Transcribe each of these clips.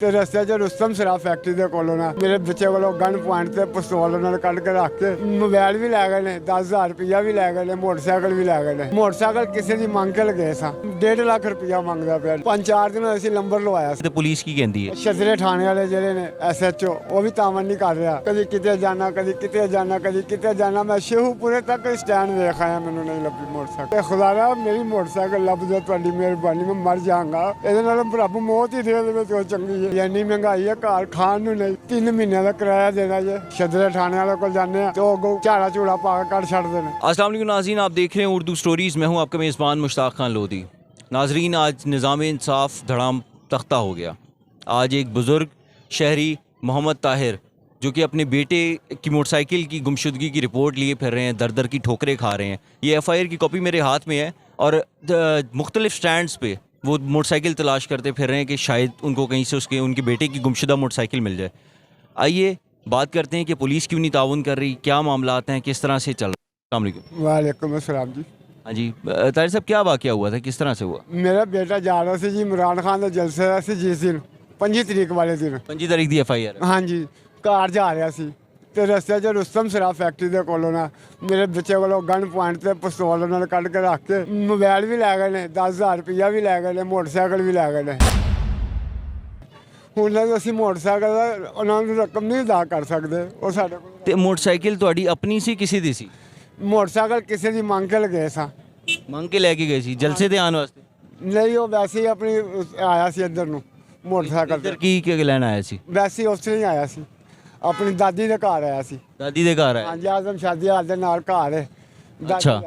ਤੇ ਰਸਤੇ 'ਚ ਰੁਸਤਮ ਸ਼ਰਾਬ ਫੈਕਟਰੀ ਦੇ ਕੋਲੋਂ ਨਾ ਮੇਰੇ ਬੱਚੇ ਕੋਲੋਂ ਗਨ ਪੁਆਇੰਟ ਤੇ ਪਿਸਤੌਲ ਉਹਨਾਂ ਨੇ ਕੱਢ ਕੇ ਰੱਖ ਕੇ ਮੋਬਾਈਲ ਵੀ ਲੈ ਗਏ ਨੇ 10,000 ਰੁਪਇਆ ਵੀ ਲੈ ਗਏ ਨੇ ਮੋਟਰਸਾਈਕਲ ਵੀ ਲੈ ਗਏ ਨੇ। ਮੋਟਰਸਾਈਕਲ ਕਿਸੇ ਦੀ ਮੰਗ ਕੇ ਲਗੇ ਸਾਂ 1.5 ਲੱਖ ਰੁਪਇਆ ਮੰਗਦਾ ਪਿਆ। 5-4 ਦਿਨ ਹੋਏ ਸੀ ਨੰਬਰ ਲਵਾਇਆ ਸੀ ਤੇ ਪੁਲਿਸ ਕੀ ਕਹਿੰਦੀ ਹੈ? ਛਤਰੇ ਥਾਣੇ ਵਾਲੇ ਜਿਹੜੇ ਨੇ SHO ਉਹ ਵੀ ਤਾਮਨ ਨਹੀਂ ਕਰ ਰਿਹਾ। ਕਦੀ ਕਿਤੇ ਜਾਣਾ ਕਦੀ ਕਿਤੇ ਜਾਣਾ ਕਦੀ ਕਿਤੇ ਜਾਣਾ। ਮੈਂ ਸ਼ੇਹੂਪੁਰੇ ਤੱਕ ਸਟੈਂਡ ਵੇਖ ਆਇਆ, ਮੈਨੂੰ ਨਹੀਂ ਲੱਭੀ ਮੋਟਰਸਾਈਕਲ। ਤੇ ਖੁਦਾ ਰਾ ਮੇਰੀ ਮੋਟਰਸਾਈਕਲ ਲੱਭ ਜਾਏ, ਤੁਹਾਡੀ ਮਿਹਰਬਾਨੀ, ਮੈਂ ਮਰ ਜਾਵਾਂਗਾ। ਇਹਦੇ ਨਾਲ ਰੱਬ ਮੌਤ ਹੀ ਦੇ ਦੇਵੇ ਤੇ ਚੰਗੀ ਹੈ। ਇੰਨੀ ਮਹਿੰਗਾਈ ਹੈ, ਘਰ ਖਾਣ ਨੂੰ ਨਹੀਂ। 3 ਮਹੀਨਿਆਂ ਦਾ ਕਿਰਾਇਆ ਦੇਣਾ ਜੇ। ਛਤਰੇ ਥਾਣੇ वाले को जाने तो झाड़ा चूड़ा पा कर छड़ देना। अस्सलाम वालेकुम नाज़रीन, आप देख रहे हैं उर्दू स्टोरीज़। मैं हूं आपका मेज़बान मुश्ताक खान लोधी। नाज़रीन, आज निज़ाम इंसाफ धड़ाम तख्ता हो गया। आज एक बुज़ुर्ग शहरी मोहम्मद ताहिर जो कि अपने बेटे की मोटरसाइकिल की गुमशुदगी की रिपोर्ट लिए फिर रहे हैं, दर दर की ठोकरें खा रहे हैं। ये FIR की कॉपी मेरे हाथ में है और मुख्तलिफ़ स्टैंड्स पे वो मोटरसाइकिल तलाश करते फिर रहे हैं कि शायद उनको कहीं से उनके बेटे की गुमशुदा मोटरसाइकिल मिल जाए। आइए बात करते हैं कि पुलिस क्यों नहीं ताउन कर रही, क्या मामलात हैं, किस तरह से चल रहा है। वालेकुम अस्सलाम जी। हाँ जी, ताहिर साहब क्या वाक़या हुआ था, किस तरह से हुआ? मेरा बेटा जा रहा ਸੀ ਜੀ इमरान खान ਦੇ ਜਲਸੇ ਦਾ ਸੀ ਜਿਸ ਦਿਨ 25 ਤਰੀਕ ਵਾਲੇ ਦਿਨ। 25 तारीख ਦੀ FIR है। ਹਾਂਜੀ, ਘਰ ਜਾ ਰਿਹਾ ਸੀ ਤੇ ਰਸਤੇ 'ਚ ਰੁਸਤਮ ਸ਼ਰਾਬ ਫੈਕਟਰੀ ਦੇ ਕੋਲੋਂ ਨਾ ਮੇਰੇ ਬੱਚੇ ਕੋਲੋਂ ਗਨ ਪੁਆਇੰਟ ਤੇ ਪਿਸਤੌਲ ਉਹਨਾਂ ਨੇ ਕੱਢ ਕੇ ਰੱਖ ਕੇ ਮੋਬਾਈਲ ਵੀ ਲੈ ਗਏ ਨੇ 10,000 ਰੁਪਇਆ ਵੀ ਲੈ ਗਏ ਨੇ ਮੋਟਰਸਾਈਕਲ ਵੀ ਲੈ ਗਏ ਨੇ। ਹੁਣ ਅਸੀਂ ਮੋਟਰਸਾਈਕਲ ਦਾ ਉਹਨਾਂ ਨੂੰ ਰਕਮ ਨਹੀਂ ਅਦਾ ਕਰ ਸਕਦੇ। ਉਹ ਸਾਡੇ ਕੋਲ ਤੇ ਮੋਟਰਸਾਈਕਲ ਤੁਹਾਡੀ ਆਪਣੀ ਸੀ ਕਿਸੇ ਦੀ ਸੀ? ਮੋਟਰਸਾਈਕਲ ਕਿਸੇ ਦੀ ਮੰਗ ਕੇ ਲਗੇ ਸਾਂ। ਮੰਗ ਕੇ ਲੈ ਕੇ ਗਏ ਸੀ ਜਲਸੇ ਤੇ ਆਉਣ ਵਾਸਤੇ? ਨਹੀਂ, ਉਹ ਵੈਸੇ ਹੀ ਆਪਣੀ ਆਇਆ ਸੀ ਇੱਧਰ ਨੂੰ ਮੋਟਰਸਾਈਕਲ ਤੇ। ਇੱਧਰ ਕੀ ਲੈਣ ਆਇਆ ਸੀ? ਵੈਸੇ ਹੀ ਉਸ ਤਰ੍ਹਾਂ ਹੀ ਆਇਆ ਸੀ, ਆਪਣੀ ਦਾਦੀ ਦੇ ਘਰ ਆਇਆ ਸੀ। ਦਾਦੀ ਦੇ ਘਰ ਆਇਆ? ਹਾਂਜੀ, ਆਜ਼ਮ ਸ਼ਾਦੀ ਹਾਲ ਦੇ ਨਾਲ ਘਰ ਹੈ ਅੱਛਾ।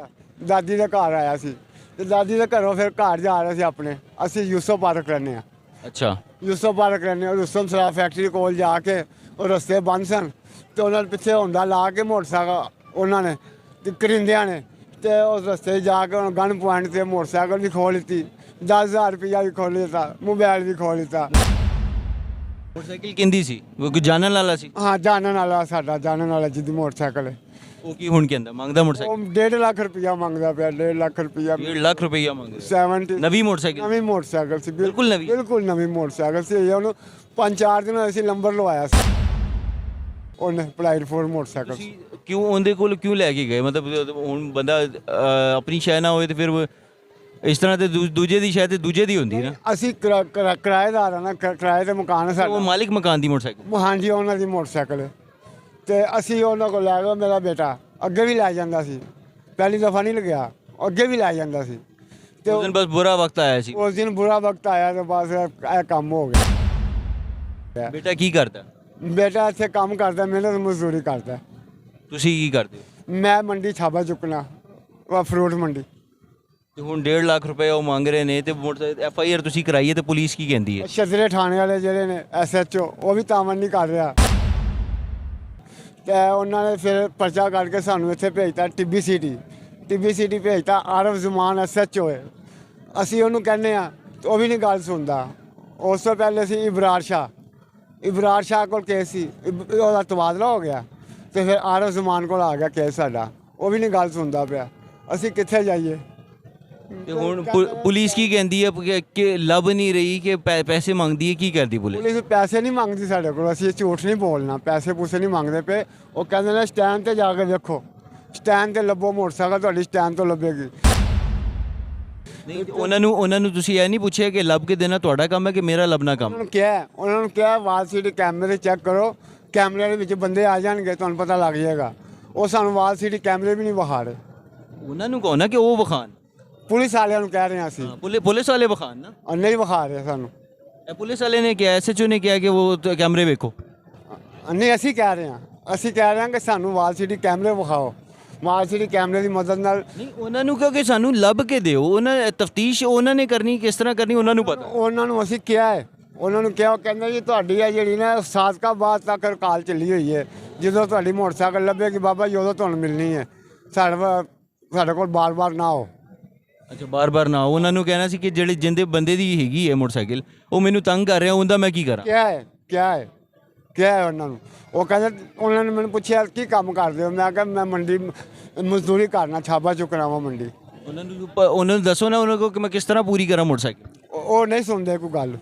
ਦਾਦੀ ਦੇ ਘਰ ਆਇਆ ਸੀ ਤੇ ਦਾਦੀ ਦੇ ਘਰੋਂ ਫਿਰ ਘਰ ਜਾ ਰਹੇ ਸੀ ਆਪਣੇ। ਅਸੀਂ ਯੂਸਫ ਪਾਰਕ ਰਹਿੰਦੇ ਹਾਂ। ਅੱਛਾ। ਯੂਸਫ ਪਾਰਕ ਰਹਿੰਦੇ ਹਾਂ। ਰੁਸਤਮ ਸ਼ਰਾਬ ਫੈਕਟਰੀ ਕੋਲ ਜਾ ਕੇ ਉਹ ਰਸਤੇ ਬੰਦ ਸਨ ਤੇ ਉਹਨਾਂ ਨੇ ਪਿੱਛੇ ਹੁੰਦਾ ਲਾ ਕੇ ਮੋਟਰਸਾਈਕਲ ਉਹਨਾਂ ਨੇ ਤੇ ਕਰਿੰਦਿਆਂ ਨੇ ਤੇ ਉਸ ਰਸਤੇ ਜਾ ਕੇ ਗਨ ਪੁਆਇੰਟ ਤੇ ਮੋਟਰਸਾਈਕਲ ਵੀ ਖੋਹ ਲਿੱਤੀ, 10,000 ਰੁਪਇਆ ਵੀ ਖੋਹ ਲਿੱਤਾ, ਮੋਬਾਈਲ ਵੀ ਖੋਹ ਲਿੱਤਾ। ਮੋਟਰਸਾਈਕਲ ਕਿੰਦੀ ਸੀ? ਉਹ ਕੋਈ ਜਾਣਨ ਵਾਲਾ ਸੀ? ਹਾਂ, ਜਾਣਨ ਵਾਲਾ, ਸਾਡਾ ਜਾਣਨ ਵਾਲਾ ਜਿਹਦੀ ਮੋਟਰਸਾਈਕਲ ਹੈ। ਉਹ ਕੀ ਹੁਣ ਕਹਿੰਦਾ ਮੰਗਦਾ ਮੋਟਰਸਾਈਕਲ? ਉਹ 1.5 ਲੱਖ ਰੁਪਇਆ ਮੰਗਦਾ ਪਿਆ। 1.5 ਲੱਖ ਰੁਪਇਆ 1.5 ਲੱਖ ਰੁਪਈਆ ਮੰਗਦਾ? 70 ਨਵੀਂ ਮੋਟਰਸਾਈਕਲ? ਨਵੀਂ ਮੋਟਰਸਾਈਕਲ ਸੀ, ਬਿਲਕੁਲ ਨਵੀਂ? ਬਿਲਕੁਲ ਨਵੀਂ ਮੋਟਰਸਾਈਕਲ ਸੀ। ਉਹਨੂੰ 5-4 ਦਿਨ ਹੋਏ ਸੀ ਨੰਬਰ ਲਵਾਇਆ ਸੀ ਉਹਨੇ। Applied for motorcycle. ਕਿਉਂ ਉਹਦੇ ਕੋਲ ਕਿਉਂ ਲੈ ਕੇ ਗਏ? ਮਤਲਬ ਹੁਣ ਬੰਦਾ ਆਪਣੀ ਸ਼ੈ ਨਾ ਹੋਏ ਤੇ ਫਿਰ ਇਸ ਤਰ੍ਹਾਂ ਤੇ ਦੂਜੇ ਦੀ ਸ਼ੈ ਤੇ ਦੂਜੇ ਦੀ ਹੁੰਦੀ ਨਾ। ਅਸੀਂ ਕਿਰਾਏਦਾਰ ਆ ਨਾ, ਕਿਰਾਏ ਤੇ ਮਕਾਨ ਹੈ ਸਾਡਾ। ਉਹ ਮਾਲਿਕ ਮਕਾਨ ਦੀ ਮੋਟਰਸਾਈਕਲ? ਹਾਂਜੀ, ਉਹਨਾਂ ਦੀ ਮੋਟਰਸਾਈਕਲ ਹੈ ਤੇ ਅਸੀਂ ਉਹਨਾਂ ਕੋਲ ਲੈ ਗਏ। ਮੇਰਾ ਬੇਟਾ ਅੱਗੇ ਵੀ ਲੈ ਜਾਂਦਾ ਸੀ, ਪਹਿਲੀ ਦਫਾ ਨਹੀਂ ਲੱਗਿਆ, ਅੱਗੇ ਵੀ ਲੈ ਜਾਂਦਾ ਸੀ ਤੇ ਉਸ ਦਿਨ ਬਸ ਬੁਰਾ ਵਕਤ ਆਇਆ ਸੀ। ਉਸ ਦਿਨ ਬੁਰਾ ਵਕਤ ਆਇਆ ਤੇ ਬਸ ਇਹ ਕੰਮ ਹੋ ਗਿਆ। ਬੇਟਾ ਕੀ ਕਰਦਾ? ਬੇਟਾ ਇੱਥੇ ਕੰਮ ਕਰਦਾ, ਮਿਹਨਤ ਮਜ਼ਦੂਰੀ ਕਰਦਾ। ਤੁਸੀਂ ਕੀ ਕਰਦੇ ਹੋ? ਮੈਂ ਮੰਡੀ ਛਾਬਾ ਚੁੱਕਣਾ, ਉਹ ਫਰੂਟ ਮੰਡੀ। ਤੇ ਹੁਣ 1.5 ਲੱਖ ਰੁਪਏ ਉਹ ਮੰਗ ਰਹੇ ਨੇ ਤੇ FIR ਤੁਸੀਂ ਕਰਾਈਏ ਤੇ ਪੁਲਿਸ ਕੀ ਕਹਿੰਦੀ ਹੈ? ਛਤਰੇ ਥਾਣੇ ਵਾਲੇ ਜਿਹੜੇ ਨੇ SHO ਉਹ ਵੀ ਤਾਮਨ ਨਹੀਂ ਕਰ ਰਿਹਾ ਤੇ ਉਹਨਾਂ ਨੇ ਫਿਰ ਪਰਚਾ ਕੱਢ ਕੇ ਸਾਨੂੰ ਇੱਥੇ ਭੇਜਤਾ TBCT ਭੇਜਤਾ। ਆਰਫ ਜ਼ਮਾਨ SHO ਹੈ। ਅਸੀਂ ਉਹਨੂੰ ਕਹਿੰਦੇ ਆ ਉਹ ਵੀ ਨਹੀਂ ਗੱਲ ਸੁਣਦਾ। ਉਸ ਤੋਂ ਪਹਿਲੇ ਸੀ ਇਬਰਾਰ ਸ਼ਾਹ ਕੋਲ ਕੇਸ ਸੀ, ਉਹਦਾ ਤਬਾਦਲਾ ਹੋ ਗਿਆ ਤੇ ਫਿਰ ਆਰਫ ਜ਼ਮਾਨ ਕੋਲ ਆ ਗਿਆ ਕੇਸ ਸਾਡਾ। ਉਹ ਵੀ ਨਹੀਂ ਗੱਲ ਸੁਣਦਾ ਪਿਆ। ਅਸੀਂ ਕਿੱਥੇ ਜਾਈਏ? ਤੇ ਹੁਣ ਪੁਲਿਸ ਕੀ ਕਹਿੰਦੀ ਹੈ ਕਿ ਲੱਭ ਨਹੀਂ ਰਹੀ, ਕਿ ਪੈਸੇ ਮੰਗਦੀ ਹੈ? ਕੀ ਕਰਦੀ ਪੁਲਿਸ? ਪੁਲਿਸ ਪੈਸੇ ਨਹੀਂ ਮੰਗਦੀ ਸਾਡੇ ਕੋਲ। ਅਸੀਂ ਝੂਠ ਨਹੀਂ ਬੋਲਣਾ, ਪੈਸੇ ਪੂਸੇ ਨਹੀਂ ਮੰਗਦੇ ਪਏ। ਉਹ ਕਹਿੰਦੇ ਨੇ ਸਟੈਂਡ ਤੇ ਜਾ ਕੇ ਵੇਖੋ, ਸਟੈਂਡ ਤੇ ਲੱਭੋ ਮੋਟਰਸਾਈਕਲ, ਤੁਹਾਡੀ ਸਟੈਂਡ ਤੋਂ ਲੱਭੇਗੀ। ਨਹੀਂ, ਉਹਨਾਂ ਨੂੰ ਤੁਸੀਂ ਇਹ ਨਹੀਂ ਪੁੱਛਿਆ ਕਿ ਲੱਭ ਕੇ ਦੇਣਾ ਤੁਹਾਡਾ ਕੰਮ ਹੈ ਕਿ ਮੇਰਾ ਲੱਭਣਾ ਕੰਮ? ਉਹਨਾਂ ਨੂੰ ਕਿਹਾ ਵਾਲ ਸੀਟ ਕੈਮਰੇ ਚੈੱਕ ਕਰੋ, ਕੈਮਰੇ ਦੇ ਵਿੱਚ ਬੰਦੇ ਆ ਜਾਣਗੇ, ਤੁਹਾਨੂੰ ਪਤਾ ਲੱਗ ਜਾਏਗਾ। ਉਹ ਸਾਨੂੰ ਵਾਲ ਸੀਟ ਕੈਮਰੇ ਵੀ ਨਹੀਂ ਵਿਖਾ ਰਹੇ। ਉਹਨਾਂ ਨੂੰ ਕਹੋ ਨਾ ਕਿ ਉਹ ਵਿਖਾਣ। ਪੁਲਿਸ ਵਾਲਿਆਂ ਨੂੰ ਕਹਿ ਰਹੇ ਹਾਂ ਅਸੀਂ। ਪੁਲਿਸ ਵਾਲੇ ਵਿਖਾਣ ਨਾ। ਨਹੀਂ ਵਿਖਾ ਰਹੇ ਸਾਨੂੰ। ਇਹ ਪੁਲਿਸ ਵਾਲੇ ਨੇ ਕਿਹਾ, SHO ਨੇ ਕਿਹਾ ਕਿ ਉਹ ਕੈਮਰੇ ਵੇਖੋ। ਨਹੀਂ, ਅਸੀਂ ਕਹਿ ਰਹੇ ਹਾਂ ਕਿ ਸਾਨੂੰ ਵਾਲ ਸੀਟ ਕੈਮਰੇ ਵਿਖਾਓ। ਵਾਲ ਸੀਟ ਕੈਮਰੇ ਦੀ ਮਦਦ ਨਾਲ ਨਹੀਂ, ਉਹਨਾਂ ਨੂੰ ਕਹੋ ਕਿ ਸਾਨੂੰ ਲੱਭ ਕੇ ਦਿਓ। ਉਹਨਾਂ ਤਫਤੀਸ਼ ਉਹਨਾਂ ਨੇ ਕਰਨੀ, ਕਿਸ ਤਰ੍ਹਾਂ ਕਰਨੀ ਉਹਨਾਂ ਨੂੰ ਪਤਾ। ਉਹਨਾਂ ਨੂੰ ਅਸੀਂ ਕਿਹਾ ਹੈ, ਉਹਨਾਂ ਨੂੰ ਕਿਹਾ, ਉਹ ਕਹਿੰਦੇ ਜੀ ਤੁਹਾਡੀ ਹੈ ਜਿਹੜੀ ਨਾ ਸਾਦਕਾਬਾਦ ਤੱਕ ਕਾਲ ਚੱਲੀ ਹੋਈ ਹੈ, ਜਦੋਂ ਤੁਹਾਡੀ ਮੋਟਰਸਾਈਕਲ ਲੱਭੇਗੀ ਬਾਬਾ ਜੀ ਉਦੋਂ ਤੁਹਾਨੂੰ ਮਿਲਣੀ ਹੈ। ਸਾਡੇ ਕੋਲ ਬਾਰ-ਬਾਰ ਨਾ ਆਓ। ਅੱਛਾ, ਬਾਰ-ਬਾਰ ਨਾ ਆਓ। ਉਹਨਾਂ ਨੂੰ ਕਹਿਣਾ ਸੀ ਕਿ ਜਿਹੜੇ ਜਿੰਦੇ ਬੰਦੇ ਦੀ ਹੈਗੀ ਹੈ ਮੋਟਰਸਾਈਕਲ, ਉਹ ਮੈਨੂੰ ਤੰਗ ਕਰ ਰਿਹਾ, ਉਹਦਾ ਮੈਂ ਕੀ ਕਰਾਂ? ਕਿਹਾ ਹੈ ਉਹਨਾਂ ਨੂੰ। ਉਹ ਕਹਿੰਦੇ, ਉਹਨਾਂ ਨੇ ਮੈਨੂੰ ਪੁੱਛਿਆ ਕੀ ਕੰਮ ਕਰਦੇ ਹੋ? ਮੈਂ ਕਿਹਾ ਮੈਂ ਮੰਡੀ ਮਜ਼ਦੂਰੀ ਕਰਨਾ, ਛਾਬਾ ਚੁੱਕਣਾ ਵਾ ਮੰਡੀ। ਉਹਨਾਂ ਨੂੰ ਦੱਸੋ ਨਾ ਉਹਨਾਂ ਕੋਲ ਕਿ ਮੈਂ ਕਿਸ ਤਰ੍ਹਾਂ ਪੂਰੀ ਕਰਾਂ ਮੋਟਰਸਾਈਕਲ। ਉਹ ਨਹੀਂ ਸੁਣਦੇ ਕੋਈ ਗੱਲ।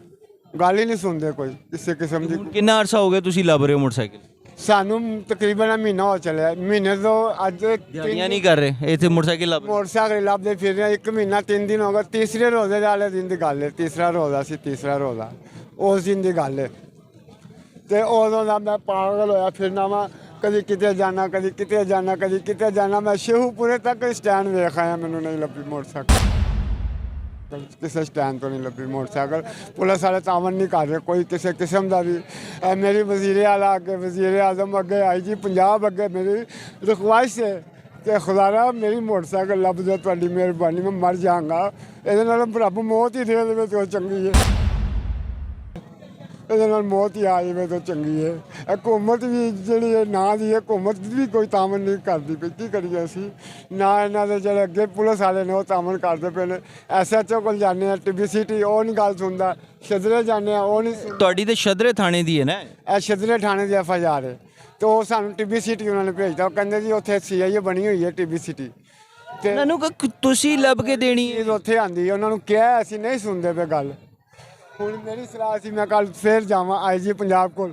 ਗੱਲ ਹੀ ਨਹੀਂ ਸੁਣਦੇ ਕੋਈ ਕਿਸੇ ਕਿਸਮ ਦੀ। ਕਿੰਨਾ ਅਰਸਾ ਹੋ ਗਿਆ ਤੁਸੀਂ ਲੱਭ ਰਹੇ ਹੋ ਮੋਟਰਸਾਈਕਲ? ਸਾਨੂੰ ਤਕਰੀਬਨ ਮਹੀਨਾ ਹੋ ਚੱਲਿਆ, ਮਹੀਨੇ ਤੋਂ ਅੱਜ ਦਿਹਾੜੀਆਂ ਨਹੀਂ ਕਰ ਰਹੇ ਇੱਥੇ ਮੋਟਰਸਾਈਕਲ ਲੱਭ ਰਹੇ? ਮੋਟਰਸਾਈਕਲ ਲੱਭਦੇ ਫਿਰ ਰਹੇ ਹਾਂ। 1 ਮਹੀਨਾ 3 ਦਿਨ ਹੋ ਗਏ। ਤੀਸਰੇ ਰੋਜ਼ੇ ਵਾਲੇ ਦਿਨ ਦੀ ਗੱਲ ਹੈ, ਤੀਸਰਾ ਰੋਜ਼ਾ ਸੀ, ਤੀਸਰਾ ਰੋਜ਼ਾ ਉਸ ਦਿਨ ਦੀ ਗੱਲ ਹੈ। ਤੇ ਉਦੋਂ ਦਾ ਮੈਂ ਪਾਗਲ ਹੋਇਆ ਫਿਰਨਾ ਵਾ, ਕਦੀ ਕਿਤੇ ਜਾਣਾ, ਕਦੀ ਕਿਤੇ ਜਾਣਾ, ਕਦੀ ਕਿਤੇ ਜਾਣਾ। ਮੈਂ ਸ਼ੇਹੂਪੁਰੇ ਤੱਕ ਸਟੈਂਡ ਵੇਖ ਆਇਆ, ਮੈਨੂੰ ਨਹੀਂ ਲੱਭੀ ਮੋਟਰਸਾਈਕਲ, ਕਿਸੇ ਸਟੈਂਡ ਤੋਂ ਨਹੀਂ ਲੱਭੀ ਮੋਟਰਸਾਈਕਲ। ਪੁਲਿਸ ਵਾਲੇ ਤਾਮਨ ਨਹੀਂ ਕਰ ਰਹੇ ਕੋਈ ਕਿਸੇ ਕਿਸਮ ਦਾ ਵੀ। ਮੇਰੀ ਵਜ਼ੀਰ ਆਲਾ ਅੱਗੇ, ਵਜ਼ੀਰ ਆਜ਼ਮ ਅੱਗੇ, IG ਪੰਜਾਬ ਅੱਗੇ ਮੇਰੀ ਰਿਕੁਐਸਟ ਹੈ ਕਿ ਖੁਦਾਰਾ ਮੇਰੀ ਮੋਟਰਸਾਈਕਲ ਲੱਭ ਦਿਓ, ਤੁਹਾਡੀ ਮਿਹਰਬਾਨੀ, ਮੈਂ ਮਰ ਜਾਵਾਂਗਾ। ਇਹਦੇ ਨਾਲ ਰੱਬ ਮੌਤ ਹੀ ਦੇ ਦੇਵੇ ਤਾਂ ਚੰਗੀ ਹੈ, ਇਹਦੇ ਨਾਲ ਮੌਤ ਹੀ ਆ ਜਾਵੇ ਤਾਂ ਚੰਗੀ ਹੈ। ਹਕੂਮਤ ਵੀ ਜਿਹੜੀ ਹੈ ਨਾ ਦੀ ਹਕੂਮਤ ਵੀ ਕੋਈ ਤਾਮਨ ਨਹੀਂ ਕਰਦੀ ਪਈ, ਕੀ ਕਰੀਏ ਅਸੀਂ? ਨਾ ਇਹਨਾਂ ਦੇ ਜਿਹੜੇ ਅੱਗੇ ਪੁਲਿਸ ਵਾਲੇ ਨੇ ਉਹ ਤਾਮਨ ਕਰਦੇ ਪਏ ਨੇ। SHO ਕੋਲ ਜਾਂਦੇ ਹਾਂ, TBCT ਉਹ ਨਹੀਂ ਗੱਲ ਸੁਣਦਾ। ਸ਼ਦਰੇ ਜਾਂਦੇ ਹਾਂ, ਉਹ ਨਹੀਂ ਸੁਣਦਾ। ਤੁਹਾਡੀ ਤੇ ਸ਼ਦਰੇ ਥਾਣੇ ਦੀ ਹੈ ਨਾ? ਇਹ ਸ਼ਦਰੇ ਥਾਣੇ ਦੀ FIR ਹੈ ਤੇ ਉਹ ਸਾਨੂੰ TBCT ਉਹਨਾਂ ਨੇ ਭੇਜਦਾ। ਉਹ ਕਹਿੰਦੇ ਜੀ ਉੱਥੇ CIA ਬਣੀ ਹੋਈ ਹੈ TBCT, ਤੇ ਉਹਨਾਂ ਨੂੰ ਤੁਸੀਂ ਲੱਭ ਕੇ ਦੇਣੀ ਹੈ? ਇਹ ਉੱਥੇ ਆਂਦੀ ਹੈ। ਉਹਨਾਂ ਨੂੰ ਕਿਹਾ, ਅਸੀਂ ਨਹੀਂ ਸੁਣਦੇ ਪਏ ਗੱਲ। ਹੁਣ ਮੇਰੀ ਸਲਾਹ ਸੀ ਮੈਂ ਕੱਲ ਫੇਰ ਜਾਵਾਂ IG ਪੰਜਾਬ ਕੋਲ,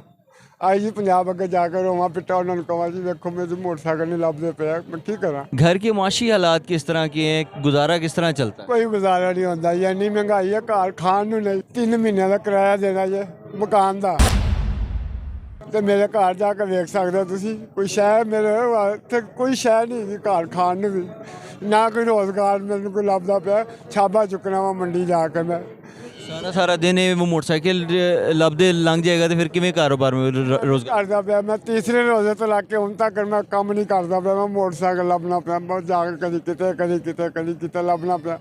IG ਪੰਜਾਬ ਅੱਗੇ ਜਾ ਕੇ ਰੋਵਾਂ ਪਿੱਟਾ, ਉਹਨਾਂ ਨੂੰ ਕਹਾਂ ਜੀ ਵੇਖੋ ਮੇਰੇ ਮੋਟਰਸਾइकिल नहीं ਲੱਭਦੇ ਪਿਆ, ਮੈਂ ਕੀ ਕਰਾਂ? घर के माशी हालात किस तरह के हैं, गुजारा किस तरह चलता है? ਕੋਈ ਗੁਜ਼ਾਰਾ ਨਹੀਂ ਹੁੰਦਾ ਜੀ, ਇੰਨੀ ਮਹਿੰਗਾਈ ਹੈ, ਘਰ ਖਾਣ ਨੂੰ ਨਹੀਂ। 3 ਮਹੀਨਿਆਂ ਦਾ ਕਿਰਾਇਆ ਦੇਣਾ ਜੇ ਮਕਾਨ ਦਾ, ਤੇ ਮੇਰੇ ਘਰ ਜਾ ਕੇ ਵੇਖ ਸਕਦੇ ਹੋ ਤੁਸੀਂ। ਕੋਈ ਸ਼ੈ ਮੇਰੇ ਇੱਥੇ ਕੋਈ ਸ਼ੈ ਨਹੀਂ ਹੈਗੀ ਘਰ ਖਾਣ ਨੂੰ ਵੀ, ਨਾ ਕੋਈ ਰੋਜ਼ਗਾਰ ਮੈਨੂੰ ਕੋਈ ਲੱਭਦਾ ਪਿਆ। ਛਾਬਾ ਚੁੱਕਣਾ ਵਾ ਮੰਡੀ ਜਾ ਕੇ ਮੈਂ। सारा सारा दिन वो मोटरसाइकिल लभदे लंघ जाएगा तो फिर किवें कारोबार में रोजगार? ਕਰਦਾ ਪਿਆ ਮੈਂ ਤੀਸਰੇ ਰੋਜ਼ੇ ਤੋਂ ਲੱਗ ਕੇ ਹੁਣ ਤੱਕ ਮੈਂ ਕੰਮ ਨਹੀਂ ਕਰਦਾ ਪਿਆ। ਮੈਂ ਮੋਟਰਸਾਈਕਲ ਲੱਭਣਾ ਪਿਆ, ਮੈਂ ਜਾ ਕੇ ਕਦੀ ਕਿਤੇ ਕਦੀ ਕਿਤੇ ਕਦੀ ਕਿਤੇ ਲੱਭਣਾ ਪਿਆ।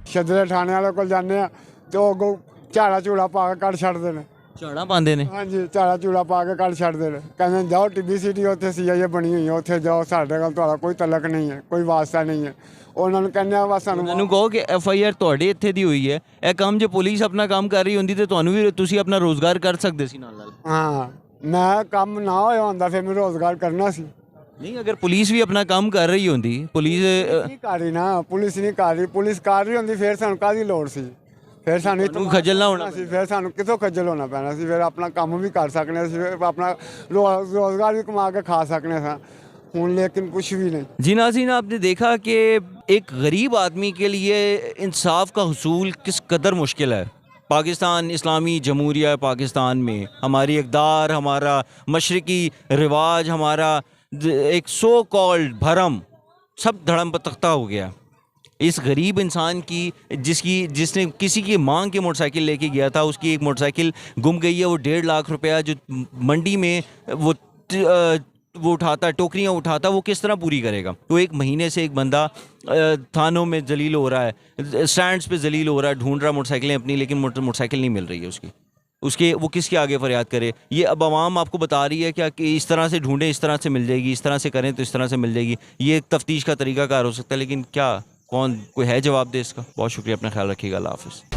ਸ਼ਦਰੇ ਥਾਣੇ ਵਾਲੇ ਕੋਲ ਜਾਂਦੇ ਆ ਤੇ ਉਹ ਅੱਗੋਂ ਝਾੜਾ ਝੂੜਾ ਪਾ ਕੇ ਕੱਢ ਛੱਡਦੇ ਨੇ। ਝਾੜਾ ਪਾਉਂਦੇ ਨੇ? ਹਾਂਜੀ, ਝਾੜਾ ਝੂੜਾ ਪਾ ਕੇ ਕੱਢ ਛੱਡਦੇ ਨੇ। ਕਹਿੰਦੇ ਨੇ ਜਾਓ TBCT ਉੱਥੇ CIA ਬਣੀ ਹੋਈ ਹੈ, ਉੱਥੇ ਜਾਓ, ਸਾਡੇ ਨਾਲ ਤੁਹਾਡਾ ਕੋਈ ਤਲਕ ਨਹੀਂ ਹੈ, ਕੋਈ ਵਾਸਤਾ ਨਹੀਂ ਹੈ। ਉਹਨਾਂ ਨੂੰ ਕਹਿੰਦੇ ਆ ਬਸ ਸਾਨੂੰ ਮੈਨੂੰ ਕਹੋ ਕਿ FIR ਤੁਹਾਡੇ ਇੱਥੇ ਦੀ ਹੋਈ ਹੈ, ਇਹ ਕੰਮ ਜੇ ਪੁਲਿਸ ਆਪਣਾ ਕੰਮ ਕਰ ਰਹੀ ਹੁੰਦੀ ਤੇ ਤੁਹਾਨੂੰ ਵੀ ਤੁਸੀਂ ਆਪਣਾ ਰੋਜ਼ਗਾਰ ਕਰ ਸਕਦੇ ਸੀ ਨਾਲ ਨਾਲ। ਹਾਂ, ਮੈਂ ਕੰਮ ਨਾ ਹੋਇਆ ਹੁੰਦਾ ਫਿਰ ਮੈਂ ਰੋਜ਼ਗਾਰ ਕਰਨਾ ਸੀ। ਨਹੀਂ, ਅਗਰ ਪੁਲਿਸ ਵੀ ਆਪਣਾ ਕੰਮ ਕਰ ਰਹੀ ਹੁੰਦੀ, ਪੁਲਿਸ ਨਹੀਂ ਕਰ ਰਹੀ ਨਾ, ਪੁਲਿਸ ਨਹੀਂ ਕਰ ਰਹੀ। ਪੁਲਿਸ ਕਰ ਰਹੀ ਹੁੰਦੀ ਫਿਰ ਸਾਨੂੰ ਕਾਹਦੀ ਲੋੜ ਸੀ? ਫਿਰ ਸਾਨੂੰ ਤੁਹਾਨੂੰ ਖੱਜਲ ਨਾ ਹੋਣਾ ਸੀ, ਫਿਰ ਸਾਨੂੰ ਕਿੱਥੋਂ ਖੱਜਲ ਹੋਣਾ ਪੈਣਾ ਸੀ? ਫਿਰ ਆਪਣਾ ਕੰਮ ਵੀ ਕਰ ਸਕਨੇ ਸੀ, ਫਿਰ ਆਪਣਾ ਰੋਜ਼ਗਾਰ भी कमा के खा सकने था। हूँ लेकिन कुछ भी नहीं। जी नाज़रीन, आपने देखा कि एक गरीब आदमी के लिए इंसाफ का हुसूल किस कदर मुश्किल है। पाकिस्तान इस्लामी जमहूरिया पाकिस्तान में हमारी इक़दार, हमारा मशरक़ी रिवाज, हमारा एक सो कॉल्ड भरम सब धड़म तख्ता हो गया। इस गरीब इंसान की जिसने किसी की मांग के मोटरसाइकिल लेके गया था, उसकी एक मोटरसाइकिल गुम गई है। वो 1.5 लाख रुपया जो मंडी में वो उठाता, टोकरियाँ उठाता, वो किस तरह पूरी करेगा? तो 1 महीने से एक बंदा थानों में जलील हो रहा है, स्टैंड्स पे जलील हो रहा है, ढूंढ रहा मोटरसाइकिलें अपनी, लेकिन मोटरसाइकिल नहीं मिल रही है उसके वो किसके आगे फरियाद करे? ये अब आवाम आपको बता रही है क्या कि इस तरह से ढूंढें, इस तरह से मिल जाएगी, इस तरह से करें तो इस तरह से मिल जाएगी। ये एक तफ्तीश का तरीकाकार हो सकता है, लेकिन क्या कौन कोई है जवाब दे इसका? बहुत शुक्रिया, अपना ख्याल रखिएगा, अल्लाह हाफ़िज़।